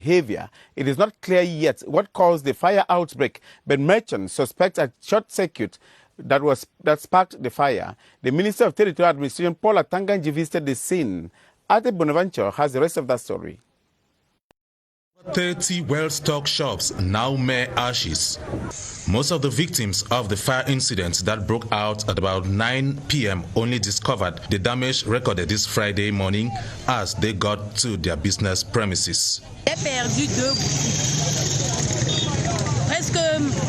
behavior. It is not clear yet what caused the fire outbreak, but merchants suspect a short circuit that sparked the fire. The Minister of Territorial Administration, Paul Atanganji, visited the scene. Ate Bonaventure has the rest of that story. 30 well-stocked shops now mere ashes. Most of the victims of the fire incident that broke out at about 9 p.m. only discovered the damage recorded this Friday morning as they got to their business premises. J'ai perdu 2 boutiques. Presque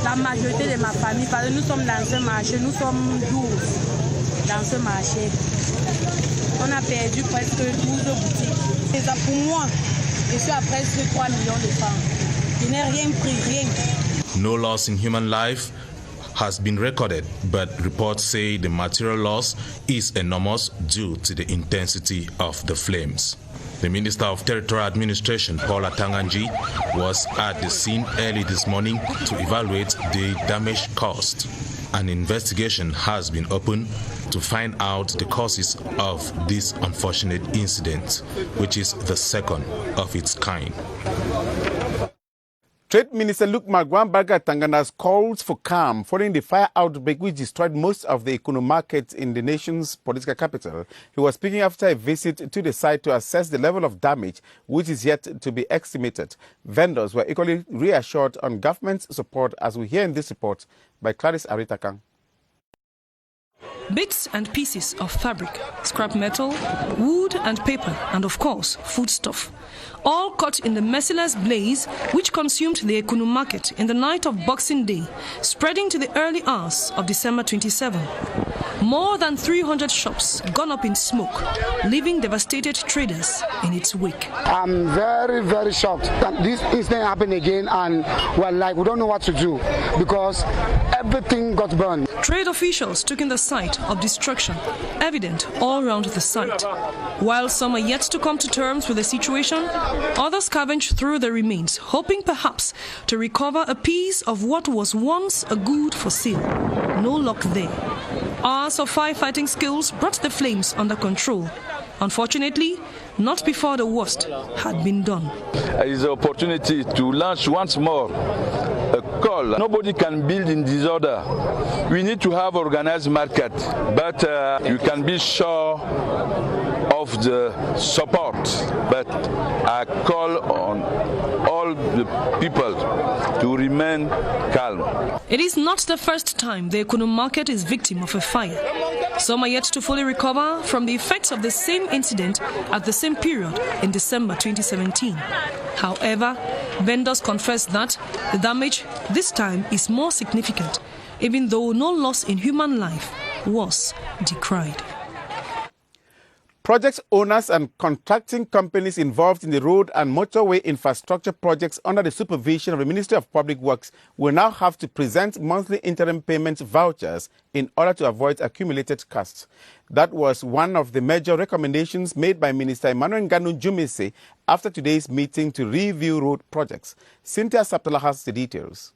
la majorité de ma famille, parce que nous sommes dans un marché, nous sommes 12 dans ce marché. On a perdu presque 12 boutiques. C'est ça pour moi. Je suis à presque 3 millions de francs. Je n'ai rien pris, rien. No loss in human life has been recorded, but reports say the material loss is enormous due to the intensity of the flames. The Minister of Territorial Administration, Paul Atanganji, was at the scene early this morning to evaluate the damage caused. An investigation has been opened to find out the causes of this unfortunate incident, which is the second of its kind. Trade Minister Luke Magwambaga Tangana's calls for calm following the fire outbreak which destroyed most of the EKOUNOU markets in the nation's political capital. He was speaking after a visit to the site to assess the level of damage, which is yet to be estimated. Vendors were equally reassured on government's support, as we hear in this report by Clarice Aritakang. Bits and pieces of fabric, scrap metal, wood and paper, and of course, foodstuff, all caught in the merciless blaze which consumed the EKOUNOU market in the night of Boxing Day, spreading to the early hours of December 27. More than 300 shops gone up in smoke, leaving devastated traders in its wake. I'm very, very shocked that this incident happened again, and we don't know what to do because everything got burned. Trade officials took in the site of destruction, evident all around the site. While some are yet to come to terms with the situation, others scavenge through the remains, hoping perhaps to recover a piece of what was once a good for sale. No luck there. Hours of firefighting skills brought the flames under control. Unfortunately, not before the worst had been done. It is an opportunity to launch once more a call. Nobody can build in disorder. We need to have organized market, but you can be sure of the support. But I call on all the people to remain calm. It is not the first time the EKOUNOU market is victim of a fire. Some are yet to fully recover from the effects of the same incident at the same period in December 2017. However, vendors confess that the damage this time is more significant, even though no loss in human life was decried. Project owners and contracting companies involved in the road and motorway infrastructure projects under the supervision of the Ministry of Public Works will now have to present monthly interim payment vouchers in order to avoid accumulated costs. That was one of the major recommendations made by Minister Emmanuel Nganu Jumese after today's meeting to review road projects. Cynthia Saptala has the details.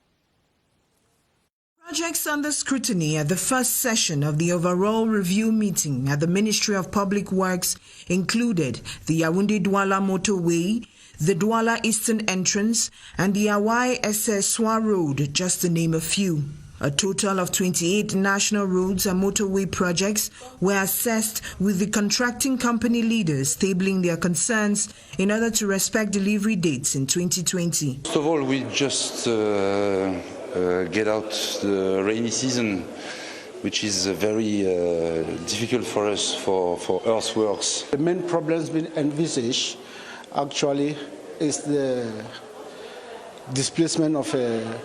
Projects under scrutiny at the first session of the overall review meeting at the Ministry of Public Works included the Yaoundé-Douala motorway, the Douala Eastern Entrance, and the Awai-Essessoir Road, just to name a few. A total of 28 national roads and motorway projects were assessed, with the contracting company leaders tabling their concerns in order to respect delivery dates in 2020. First of all, we just get out the rainy season, which is very difficult for us for earthworks. The main problems being envisaged actually is the displacement of a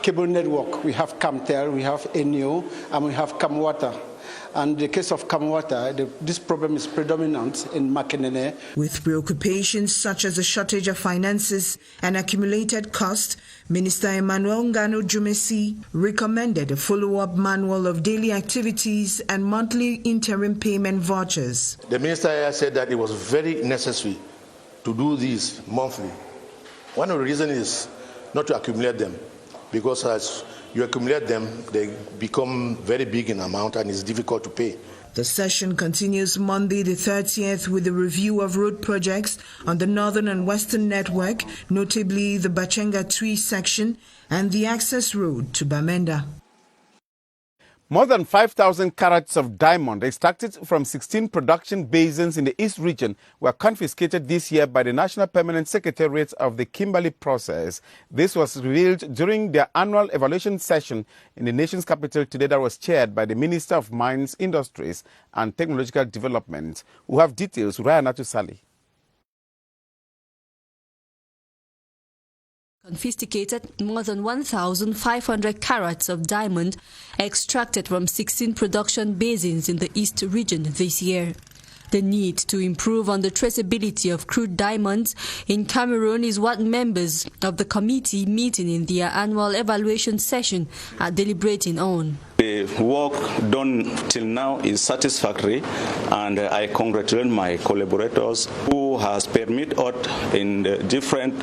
cable network. We have Camtel, we have Enio, and we have Camwater. And in the case of Camwater, this problem is predominant in Makenene. With preoccupations such as a shortage of finances and accumulated cost, Minister Emmanuel Nganu Jumese recommended a follow-up manual of daily activities and monthly interim payment vouchers. The minister said that it was very necessary to do these monthly. One of the reasons is not to accumulate them, because as you accumulate them, they become very big in amount and it's difficult to pay. The session continues Monday the 30th with a review of road projects on the northern and western network, notably the Bachenga-Twi section and the access road to Bamenda. More than 5,000 carats of diamond extracted from 16 production basins in the East region were confiscated this year by the National Permanent Secretariat of the Kimberley process. This was revealed during their annual evaluation session in the nation's capital today that was chaired by the Minister of Mines, Industries and Technological Development. We have details. Rayanatu Sali. Confiscated more than 1,500 carats of diamond extracted from 16 production basins in the East region this year. The need to improve on the traceability of crude diamonds in Cameroon is what members of the committee meeting in their annual evaluation session are deliberating on. The work done till now is satisfactory, and I congratulate my collaborators who has permitted us in the different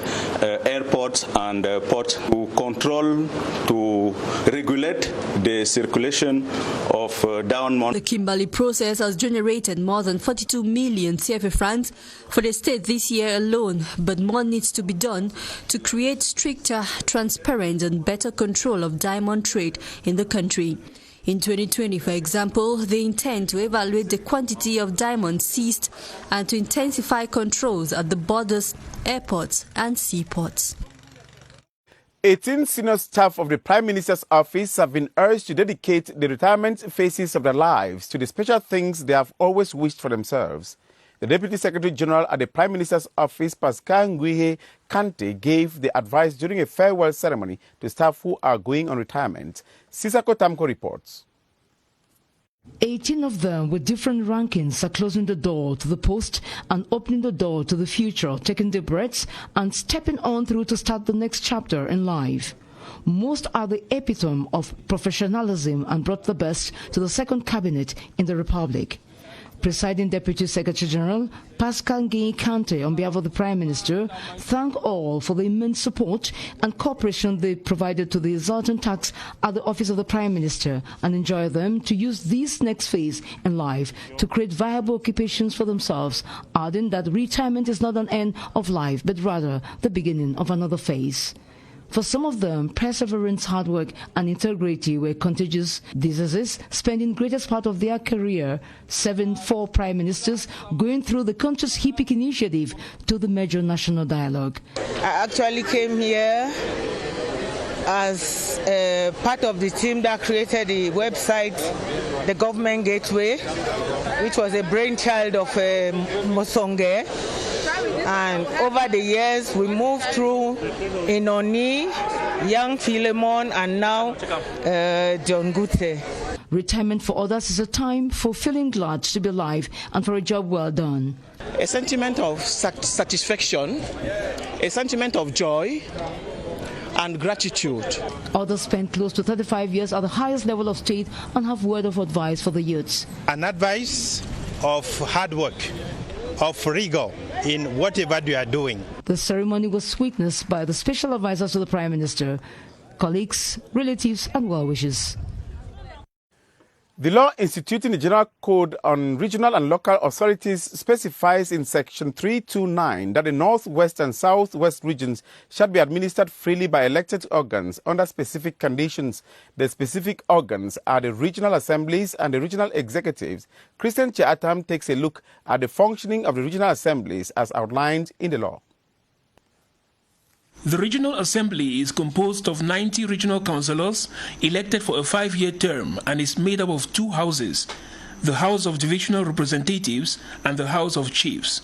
airports and ports to control, to regulate the circulation of diamond. The Kimberley process has generated more than 42 million CFA francs for the state this year alone, but more needs to be done to create stricter, transparent and better control of diamond trade in the country. In 2020, for example, they intend to evaluate the quantity of diamonds seized and to intensify controls at the borders, airports and seaports. 18 senior staff of the Prime Minister's office have been urged to dedicate the retirement phases of their lives to the special things they have always wished for themselves. The Deputy Secretary General at the Prime Minister's office, Pascal Kante, gave the advice during a farewell ceremony to staff who are going on retirement. Sisako Tamko reports. 18 of them with different rankings are closing the door to the post and opening the door to the future, taking their breaths and stepping on through to start the next chapter in life. Most are the epitome of professionalism and brought the best to the second cabinet in the Republic. Presiding Deputy Secretary General Pascal Kante, on behalf of the Prime Minister, thanked all for the immense support and cooperation they provided to the exultant tasks at the office of the Prime Minister and enjoined them to use this next phase in life to create viable occupations for themselves, adding that retirement is not an end of life but rather the beginning of another phase. For some of them, perseverance, hard work and integrity were contagious diseases, spending greatest part of their career serving 4 prime ministers, going through the country's HIPIC initiative to the major national dialogue. I actually came here as part of the team that created the website, the Government Gateway, which was a brainchild of Mosonge. And over the years, we moved through Inoni, Young Philemon, and now John Gute. Retirement for others is a time for feeling glad to be alive and for a job well done. A sentiment of satisfaction, a sentiment of joy, and gratitude. Others spent close to 35 years at the highest level of state and have word of advice for the youths. An advice of hard work, of rigor in whatever you are doing. The ceremony was witnessed by the special advisors to the Prime Minister, colleagues, relatives and well-wishers. The law instituting the General Code on Regional and Local Authorities specifies in Section 329 that the Northwest and Southwest regions shall be administered freely by elected organs under specific conditions. The specific organs are the regional assemblies and the regional executives. Christian Chiatam takes a look at the functioning of the regional assemblies as outlined in the law. The Regional Assembly is composed of 90 regional councillors elected for a 5-year term and is made up of 2 houses, the House of Divisional Representatives and the House of Chiefs.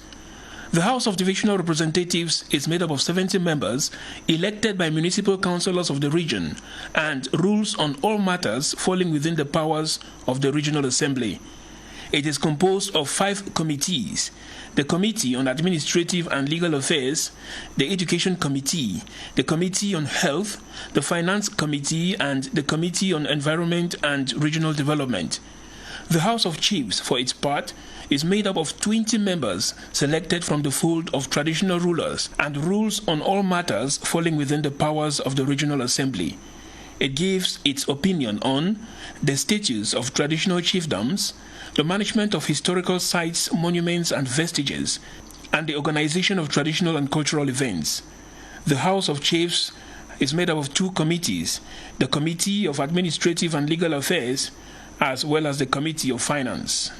The House of Divisional Representatives is made up of 70 members elected by municipal councillors of the region and rules on all matters falling within the powers of the Regional Assembly. It is composed of 5 committees: the Committee on Administrative and Legal Affairs, the Education Committee, the Committee on Health, the Finance Committee, and the Committee on Environment and Regional Development. The House of Chiefs, for its part, is made up of 20 members selected from the fold of traditional rulers and rules on all matters falling within the powers of the Regional Assembly. It gives its opinion on the status of traditional chiefdoms, the management of historical sites, monuments and vestiges, and the organization of traditional and cultural events. The House of Chiefs is made up of two committees, the Committee of Administrative and Legal Affairs, as well as the Committee of Finance.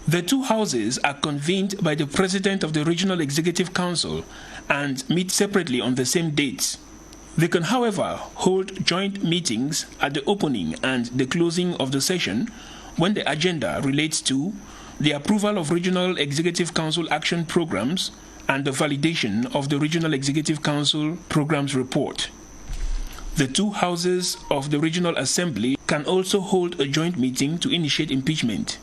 The two houses are convened by the President of the Regional Executive Council and meet separately on the same dates. They can, however, hold joint meetings at the opening and the closing of the session when the agenda relates to the approval of Regional Executive Council action programs and the validation of the Regional Executive Council programs report. The two houses of the Regional Assembly can also hold a joint meeting to initiate impeachment.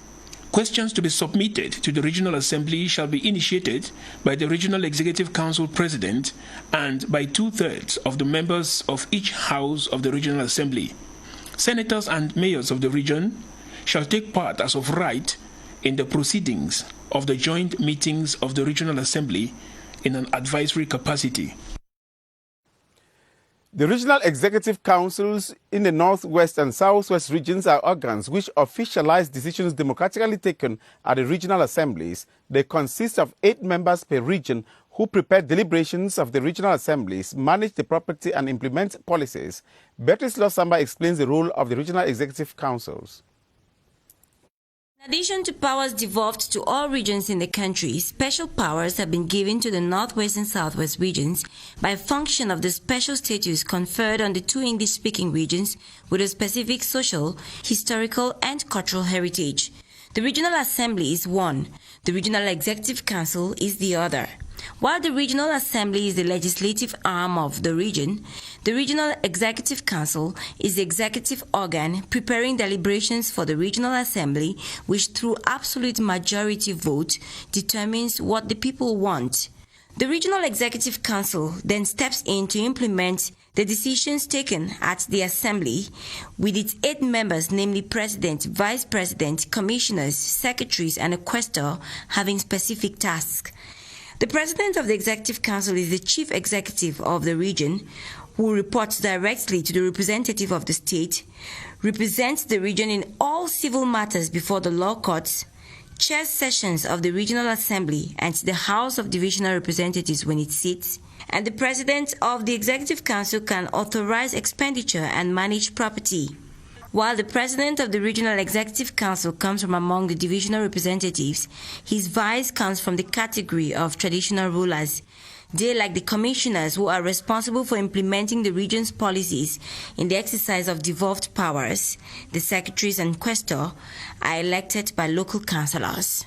Questions to be submitted to the Regional Assembly shall be initiated by the Regional Executive Council President and by 2/3 of the members of each house of the Regional Assembly. Senators and mayors of the region shall take part as of right in the proceedings of the joint meetings of the Regional Assembly in an advisory capacity. The regional executive councils in the northwest and southwest regions are organs which officialize decisions democratically taken at the regional assemblies. They consist of 8 members per region who prepare deliberations of the regional assemblies, manage the property and implement policies. Beatrice Losamba explains the role of the regional executive councils. In addition to powers devolved to all regions in the country, special powers have been given to the Northwest and Southwest regions by function of the special status conferred on the 2 English-speaking regions with a specific social, historical, and cultural heritage. The Regional Assembly is one, the Regional Executive Council is the other. While the Regional Assembly is the legislative arm of the region, the Regional Executive Council is the executive organ preparing deliberations for the Regional Assembly, which through absolute majority vote determines what the people want. The Regional Executive Council then steps in to implement the decisions taken at the Assembly with its 8 members, namely President, Vice President, Commissioners, Secretaries, and a Quaestor having specific tasks. The President of the Executive Council is the Chief Executive of the region, who reports directly to the representative of the state, represents the region in all civil matters before the law courts, chairs sessions of the Regional Assembly and the House of Divisional Representatives when it sits, and the President of the Executive Council can authorize expenditure and manage property. While the President of the Regional Executive Council comes from among the divisional representatives, his vice comes from the category of traditional rulers. They, like the commissioners who are responsible for implementing the region's policies in the exercise of devolved powers, the secretaries and quaestor, are elected by local councillors.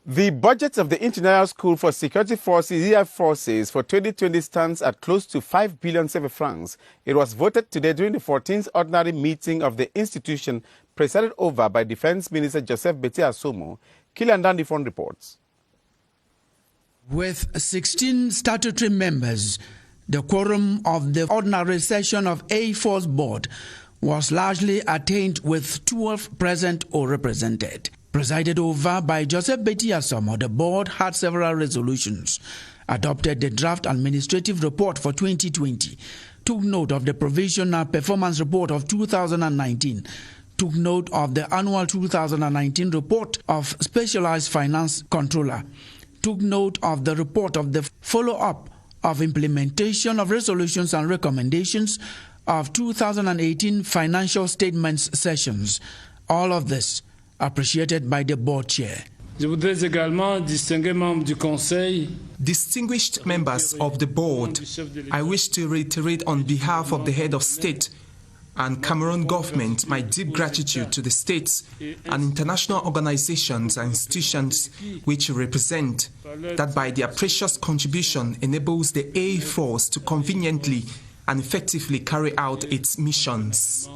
The budget of the International School for Security Forces, EI Forces, for 2020 stands at close to 5 billion francs. It was voted today during the 14th ordinary meeting of the institution, presided over by Defense Minister Joseph Beti Asomo. Kilian Dandifon reports. With 16 statutory members, the quorum of the ordinary session of EI Force Board was largely attained with 12 present or represented. Presided over by Joseph Beti Asomo, the board had several resolutions, adopted the draft administrative report for 2020, took note of the provisional performance report of 2019, took note of the annual 2019 report of Specialized Finance Controller, took note of the report of the follow-up of implementation of resolutions and recommendations of 2018 financial statements sessions. All of this appreciated by the board chair. Distinguished members of the board, I wish to reiterate on behalf of the head of state and Cameroon government my deep gratitude to the states and international organizations and institutions which represent, that by their precious contribution enables the EI Force to conveniently and effectively carry out its missions.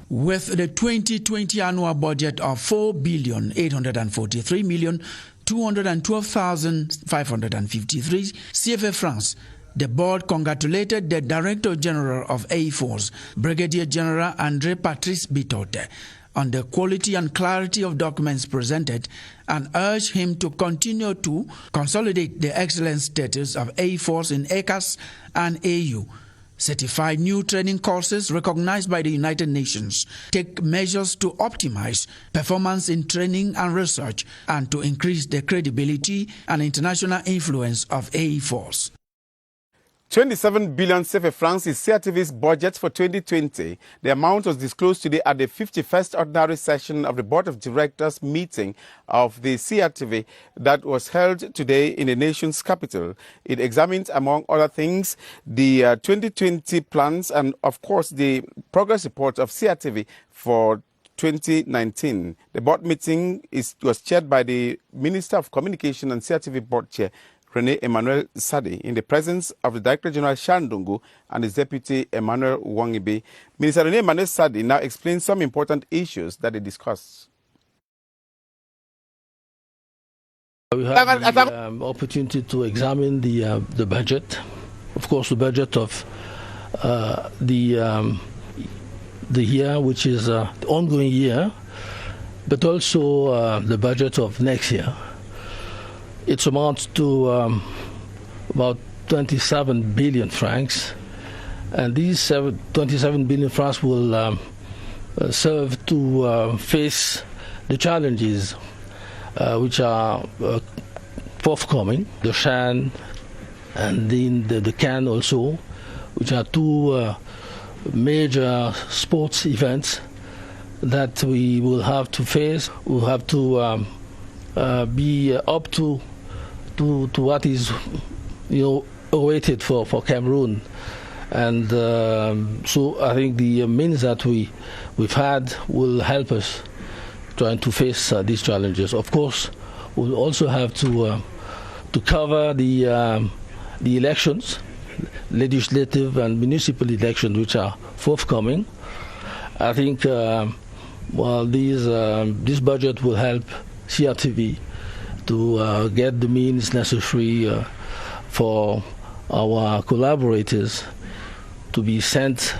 With the 2020 annual budget of 4,843,212,553 CFA francs, the board congratulated the Director General of EI Force, Brigadier General André Patrice Bitote, on the quality and clarity of documents presented and urged him to continue to consolidate the excellent status of A-Force in ECAS and AU, certify new training courses recognized by the United Nations, take measures to optimize performance in training and research, and to increase the credibility and international influence of A-Force. 27 billion CFA francs is CRTV's budget for 2020. The amount was disclosed today at the 51st ordinary session of the Board of Directors meeting of the CRTV that was held today in the nation's capital. It examined, among other things, the 2020 plans and, of course, the progress report of CRTV for 2019. The board meeting was chaired by the Minister of Communication and CRTV Board Chair, Rene Emmanuel Sadi, in the presence of the Director General Shandungu and his Deputy Emmanuel Wangibe. Minister Rene Emmanuel Sadi now explains some important issues that they discussed. We had the opportunity to examine the budget, of course, the budget of the year, which is the ongoing year, but also the budget of next year. It amounts to about 27 billion francs, and these 27 billion francs will serve to face the challenges which are forthcoming, the Shan and then the CAN also, which are two major sports events that we will have to face. We'll have to be up to what is, awaited for Cameroon, and so I think the means that we've had will help us trying to face these challenges. Of course, we'll also have to cover the elections, legislative and municipal elections, which are forthcoming. I think this budget will help CRTV to get the means necessary for our collaborators to be sent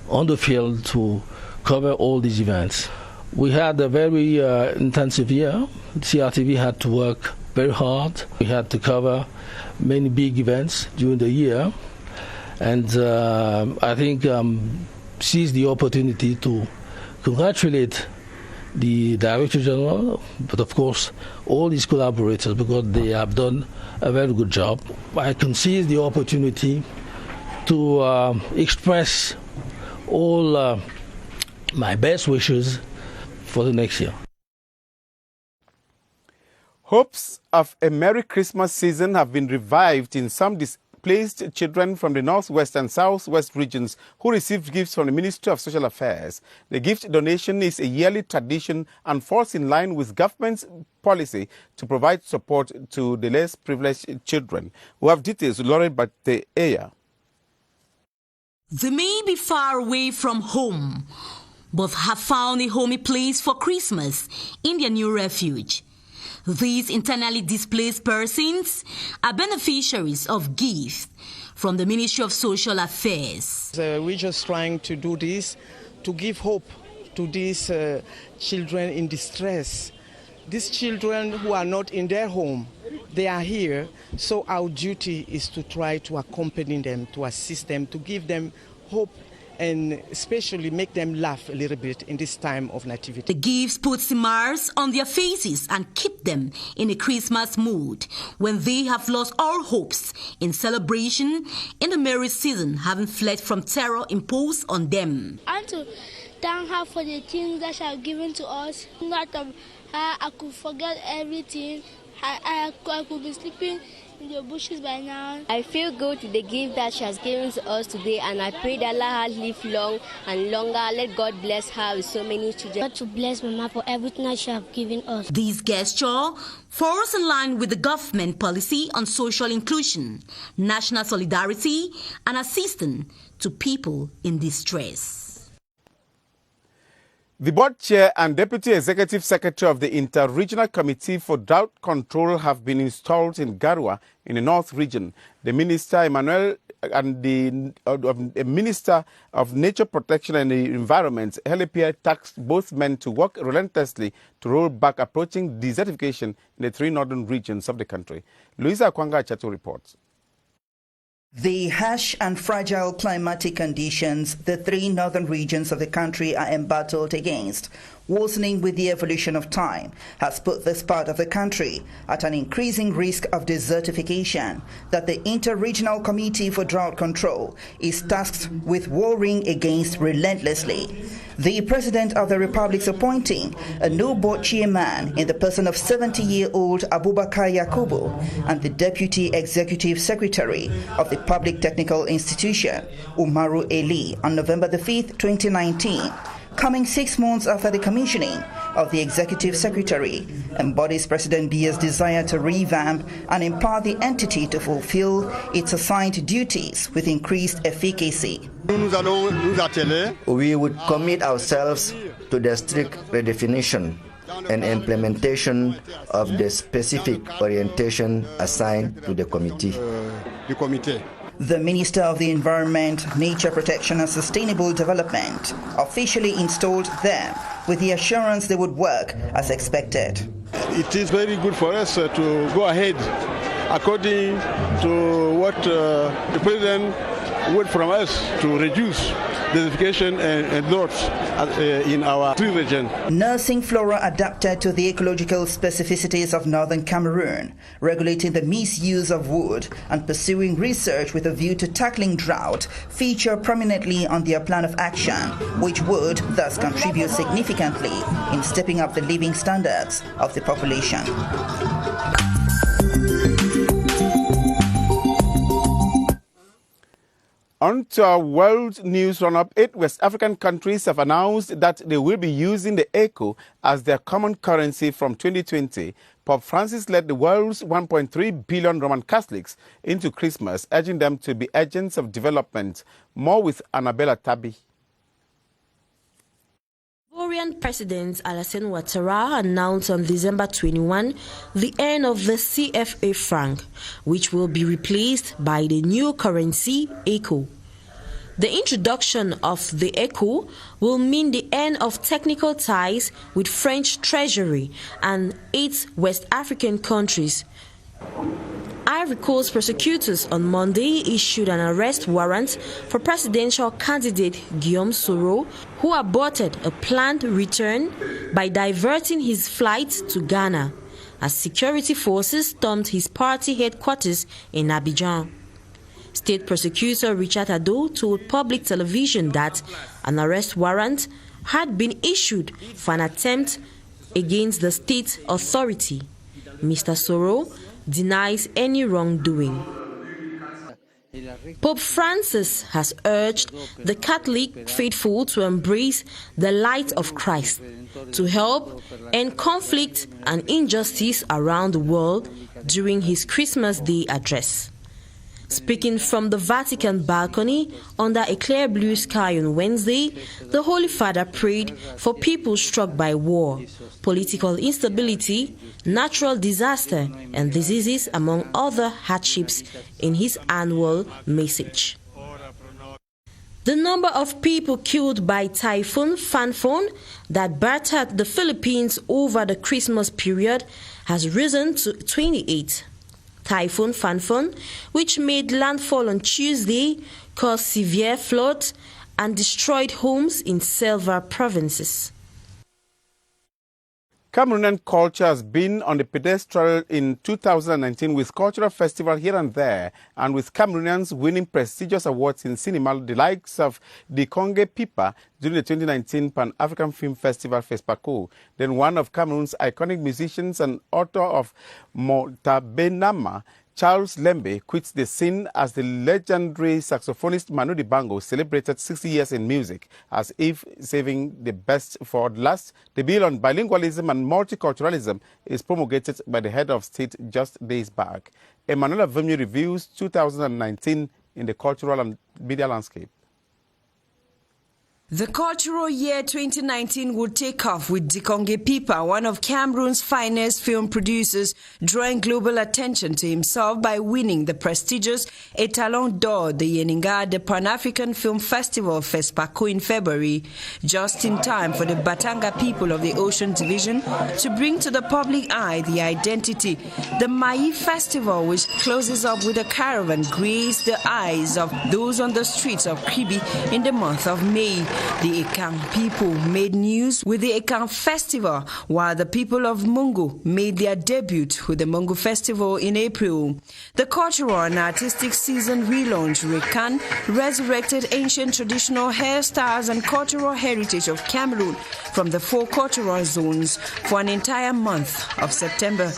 on the field to cover all these events. We had a very intensive year. CRTV had to work very hard. We had to cover many big events during the year, and I think seize the opportunity to congratulate the Director General, but of course all these collaborators, because they have done a very good job. I can seize the opportunity to express all my best wishes for the next year. Hopes of a Merry Christmas season have been revived in some displaced children from the northwest and southwest regions who received gifts from the Ministry of Social Affairs. The gift donation is a yearly tradition and falls in line with government's policy to provide support to the less privileged children. We have details with Lauren Bateaya. They may be far away from home, but have found a homey place for Christmas in their new refuge. These internally displaced persons are beneficiaries of gifts from the Ministry of Social Affairs. We're just trying to do this to give hope to these children in distress. These children who are not in their home, they are here, so our duty is to try to accompany them, to assist them, to give them hope, and especially make them laugh a little bit in this time of nativity. The gifts put smiles on their faces and keep them in a Christmas mood when they have lost all hopes in celebration in the merry season, having fled from terror imposed on them. And to thank her for the things that she has given to us. Not of her, I could forget everything. I could be sleeping in the bushes by now. I feel good with the gift that she has given to us today, and I pray that Allah live long and longer. Let God bless her with so many children. God to bless Mama for everything that she has given us. This gesture falls in line with the government policy on social inclusion, national solidarity, and assistance to people in distress. The board chair and deputy executive secretary of the Inter-Regional Committee for Drought Control have been installed in Garua in the North region. The minister, Emmanuel, and the Minister of Nature Protection and the Environment, Helipia, tasked both men to work relentlessly to roll back approaching desertification in the three northern regions of the country. Luisa Kwanga Chato reports. The harsh and fragile climatic conditions the three northern regions of the country are embattled against, worsening with the evolution of time, has put this part of the country at an increasing risk of desertification that the Inter-Regional Committee for Drought Control is tasked with warring against relentlessly. The President of the Republic's appointing a new board chairman in the person of 70-year-old Abubakar Yakubu and the Deputy Executive Secretary of the Public Technical Institution, Umaru Eli, on November the 5th, 2019. Coming 6 months after the commissioning of the Executive Secretary, embodies President Biya's desire to revamp and empower the entity to fulfill its assigned duties with increased efficacy. We would commit ourselves to the strict redefinition and implementation of the specific orientation assigned to the committee. The Minister of the Environment, Nature Protection and Sustainable Development officially installed them with the assurance they would work as expected. It is very good for us to go ahead according to what the President would from us to reduce desertification and droughts in our three regions. Nursing flora adapted to the ecological specificities of northern Cameroon, regulating the misuse of wood and pursuing research with a view to tackling drought feature prominently on their plan of action, which would thus contribute significantly in stepping up the living standards of the population. On to our world news roundup, 8 West African countries have announced that they will be using the EKO as their common currency from 2020. Pope Francis led the world's 1.3 billion Roman Catholics into Christmas, urging them to be agents of development. More with Annabella Tabi. Ivorian President Alassane Ouattara announced on December 21 the end of the CFA franc, which will be replaced by the new currency, EKO. The introduction of the EKO will mean the end of technical ties with French Treasury and 8 West African countries. Ivory Coast prosecutors on Monday issued an arrest warrant for presidential candidate Guillaume Soro, who aborted a planned return by diverting his flight to Ghana, as security forces stormed his party headquarters in Abidjan. State prosecutor Richard Ado told public television that an arrest warrant had been issued for an attempt against the state authority. Mr. Soro denies any wrongdoing. Pope Francis has urged the Catholic faithful to embrace the light of Christ to help end conflict and injustice around the world during his Christmas Day address. Speaking from the Vatican balcony under a clear blue sky on Wednesday, the Holy Father prayed for people struck by war, political instability, natural disaster, and diseases, among other hardships, in his annual message. The number of people killed by Typhoon Fanfon that battered the Philippines over the Christmas period has risen to 28. Typhoon Fanfon, which made landfall on Tuesday, caused severe floods and destroyed homes in several provinces. Cameroonian culture has been on the pedestal in 2019 with cultural festival here and there, and with Cameroonians winning prestigious awards in cinema, the likes of the Conge Pipa during the 2019 Pan-African Film Festival, FESPACO. Then one of Cameroon's iconic musicians and author of Motabenama, Charles Lembe, quits the scene as the legendary saxophonist Manu Dibango celebrated 60 years in music, as if saving the best for last. The bill on bilingualism and multiculturalism is promulgated by the head of state just days back. Emanuela Vimy reviews 2019 in the cultural and media landscape. The cultural year 2019 will take off with Dikonge Pipa, one of Cameroon's finest film producers, drawing global attention to himself by winning the prestigious Étalon d'Or de Yeninga, the Pan-African Film Festival FESPACO in February, just in time for the Batanga people of the Ocean Division to bring to the public eye the identity. The Maï Festival, which closes up with a caravan, graced the eyes of those on the streets of Kribi in the month of May. The Ekan people made news with the Ekan Festival, while the people of Mungu made their debut with the Mungu Festival in April. The cultural and artistic season relaunch Rekan resurrected ancient traditional hairstyles and cultural heritage of Cameroon from the 4 cultural zones for an entire month of September.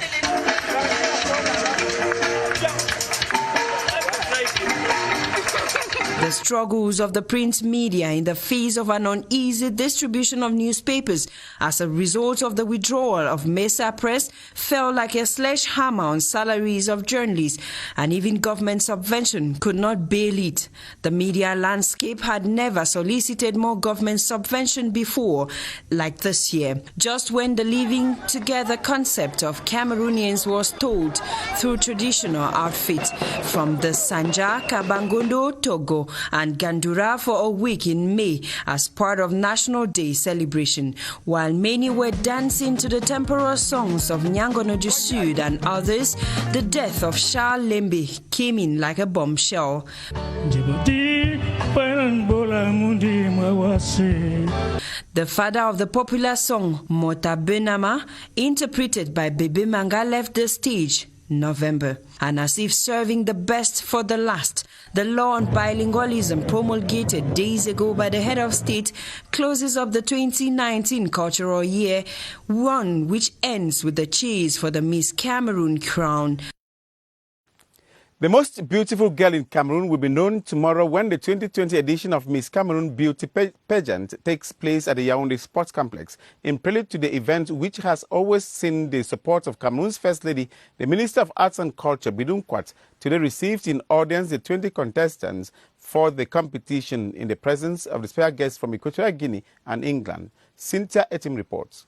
The struggles of the print media in the face of an uneasy distribution of newspapers as a result of the withdrawal of Mesa Press fell like a sledgehammer on salaries of journalists, and even government subvention could not bail it. The media landscape had never solicited more government subvention before, like this year, just when the living together concept of Cameroonians was told through traditional outfits from the Sanja, Kabangondo, Togo, and Gandura for a week in May as part of National Day celebration, while many were dancing to the temporal songs of Nyangono du Sud and others. The death of Charles Lembe came in like a bombshell. The father of the popular song Mota Benama, interpreted by Bebe Manga, left the stage November. And as if serving the best for the last, the law on bilingualism promulgated days ago by the head of state closes up the 2019 cultural year, one which ends with the chase for the Miss Cameroon crown. The most beautiful girl in Cameroon will be known tomorrow when the 2020 edition of Miss Cameroon Beauty Pageant takes place at the Yaoundé Sports Complex. In prelude to the event, which has always seen the support of Cameroon's First Lady, the Minister of Arts and Culture, Bidum Kwat, today received in audience the 20 contestants for the competition in the presence of the special guests from Equatorial Guinea and England. Cynthia Etim reports.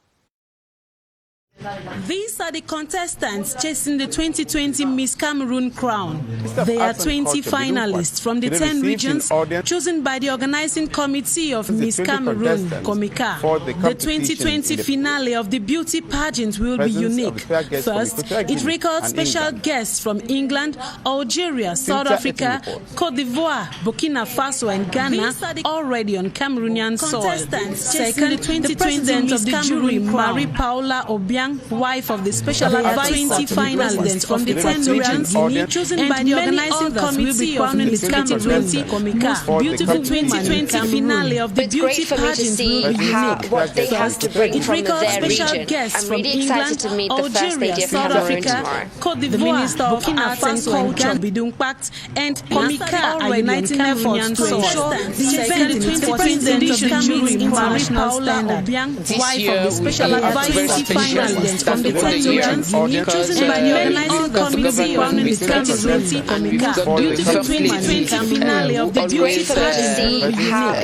These are the contestants chasing the 2020 Miss Cameroon crown. There are 20 finalists from the 10 regions chosen by the organizing committee of Miss Cameroon, Komika. The 2020 finale of the beauty pageant will be unique. First, it records special guests from England, Algeria, South Africa, Cote d'Ivoire, Burkina Faso and Ghana, already on Cameroonian soil. Second, the president of the jury, Marie Paula Obiang, wife of the special advisor, 20 finalists from the 10 regions chosen by the organizing committee of Miss Cameroon, Komika. Beautiful 2020 finale of the beauty pageant will be unique. First, it records special guests from England, Algeria, South Africa, Cote d'Ivoire, Burkina Faso and Ghana, Bidum Kwat, and Komika, all uniting efforts to ensure the event in its 14th edition meets international standard. Wife of the special advisor, finalists from the 10 regions chosen by the organizing committee of Miss Cameroon, Komika. Beautiful 2020 finale of the beauty pageant will be unique.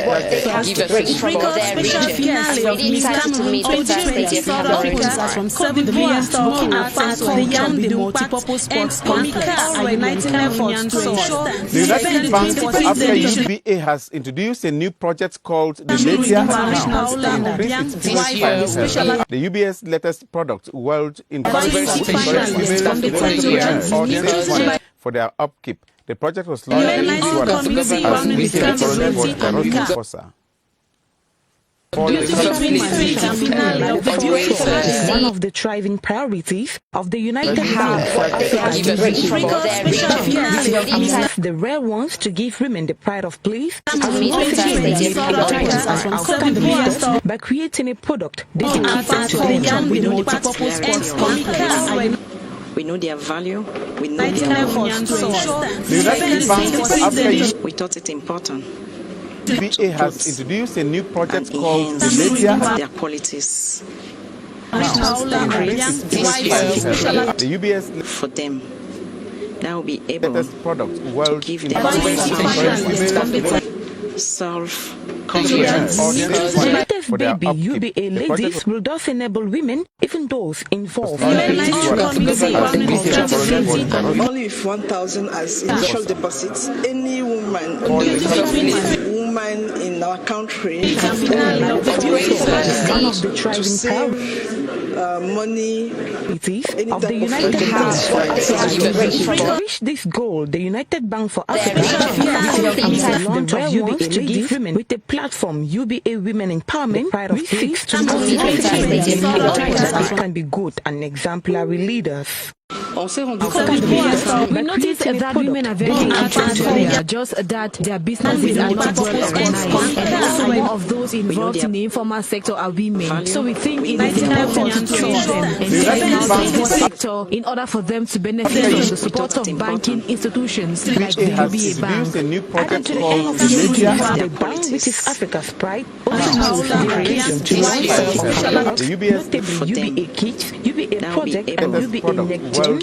First, it records special finale of Miss Cameroon 2020 South Africa from Cote d'Ivoire, Burkina Faso, the Yaoundé multipurpose sports Komika, all uniting efforts to ensure the United Bank of Africa UBA has introduced a new project called the Media Account to increase its financial. The UBA's latest product, World encourages female entrepreneurs for their upkeep. The project was launched in Ghana as weekend for one of the thriving priorities of the United Bank for Africa, the rare ones to give women the pride of place by creating a product dedicated to them with multipurpose sports. We know their value, we know their efforts. We thought it important. UBA has introduced a new project called the Media their qualities. The UBS for them. That will be able product, World to give them self-confidence. United Baby UBA ladies will thus enable women, even those involved. Only if 1,000 as initial deposits, any woman in our country to save money of the United House. To reach this goal, the United Bank for Africa the launch of UBA to give women with the platform UBA Women Empowerment pride of place to can be good and exemplary leaders. We noticed that women are very entrepreneurial, just that their businesses are not well organized, and some of those involved in the informal sector are women. So we think it is important to train them and train out the sector in order for them to benefit from the support of banking institutions like the UBA Bank. The bank, which is Africa's pride, also knows the UBA Kids, UBA Project, and UBA Next Gen.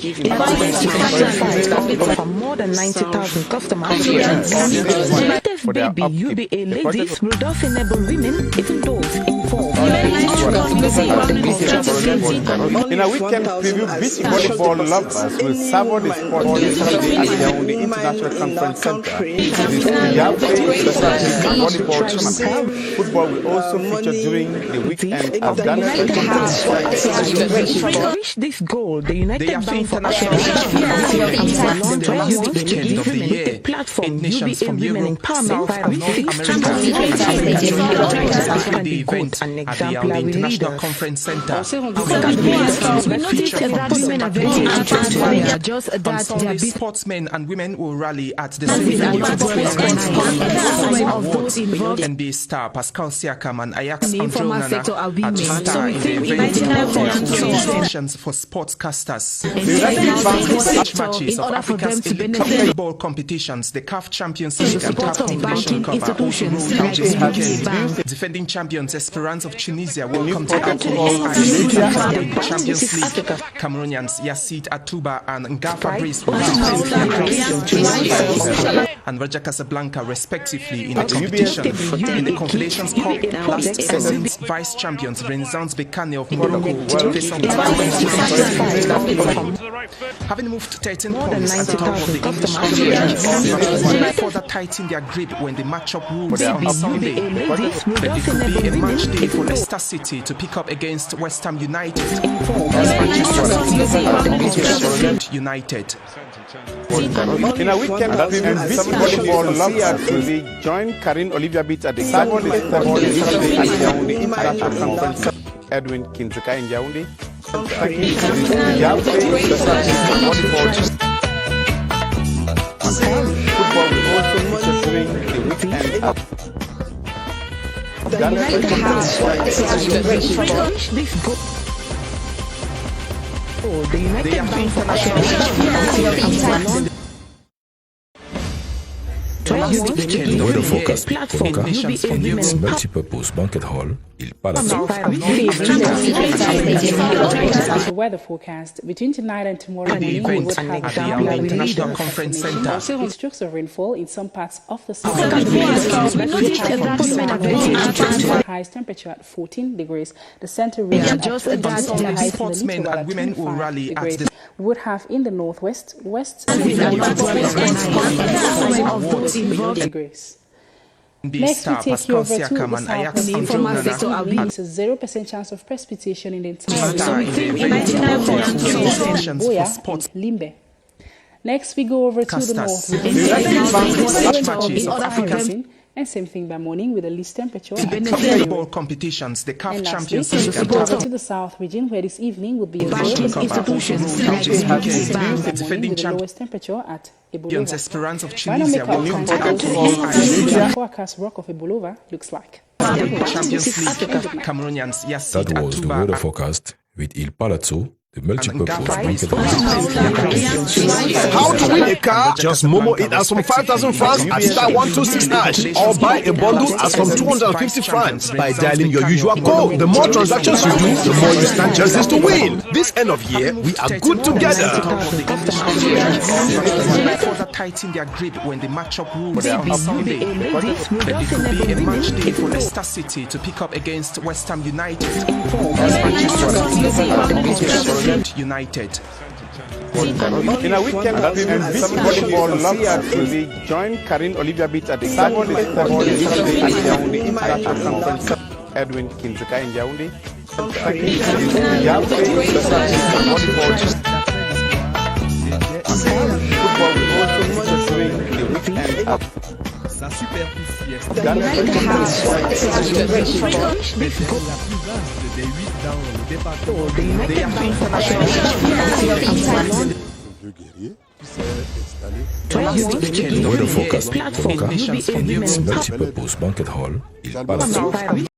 For more than 90,000 customers. United Baby UBA ladies will thus enable women, even those involved. In a weekend preview, beach volleyball lovers will savour the sport yesterday at the Yaoundé International Conference Center. Volleyball tournament. Football will also feature during the weekend as Ghana to reach this goal, the United Bank for Africa the platform UBA Women Empowerment the event at the Yaoundé International Conference Center. We noticed that women are very entrepreneurial, just that their sportsmen and women will rally at the same venue NBA star Pascal Siakam and Ajax Andronana at star in the event for sportscasters. Matches of Africa's elite football competitions, the CAF Champions League and CAF Confederation Cup are also rolled out this weekend. Defending champions Esperance of Tunisia welcome to alcohol and in the Champions League. Cameroonians Yacine Atouba and Ngafa Brice will and Raja Casablanca respectively in the competition. In the Confederations Cup, last season's vice champions Renaissance Bekane of Morocco will face on having moved 13 points at the top of the English Premier further tighten their grip when the matchup rules on Sunday. But it could be a match day for Leicester City to pick up against West Ham United. United. In a weekend preview, beach volleyball lovers will join Karine Olivia Beat at the Yaoundé International Conference. Edwin Kinzeka in Yaoundé. Football will also feature during the weekend at Ghana. The United Bank for Africa. The weather forecast from the multipurpose banquet hall, PATYCHOU. The weather forecast between tonight and tomorrow morning would have the International Conference Center. Strokes of rainfall in some parts of the south. Highest temperature at 14 degrees. The center region sportsmen and women will rally at the would have in the northwest, west, degrees. Next, we take you over to the southwest informal sector. It's a 0% chance of precipitation in the entire Limbe. Next, we go over to the north. And same thing by morning with the least temperature. Football competitions, the CAF Champions League. To the south region, where this evening will be a institutions defending the lowest temperature at Ebolova. Esperance of Tunisia welcome to forecast rock of Ebolova looks like. Champions League, Cameroonians Yacine That was the weather forecast with PATYCHOU. The multipurpose banquet How to win a car? Just Momo it as from 5,000 francs at star 126#, or buy a bundle as from 250 francs by dialing your usual code. The more transactions you do, the more you stand chances to win. This end of year, we are good together. tighten their grip when the matchup rules on Sunday. But it could be a match day for Leicester City to pick up against West Ham United. United. In a weekend of volleyball, CRTV joined Karin Olivia Beach at the 7th at Yaoundé International Conference. Edwin Kinzeka in Yaoundé. Football will also feature during the weekend of sa superficie est They are The weather forecast for Multipurpose Banquet Hall is Palace.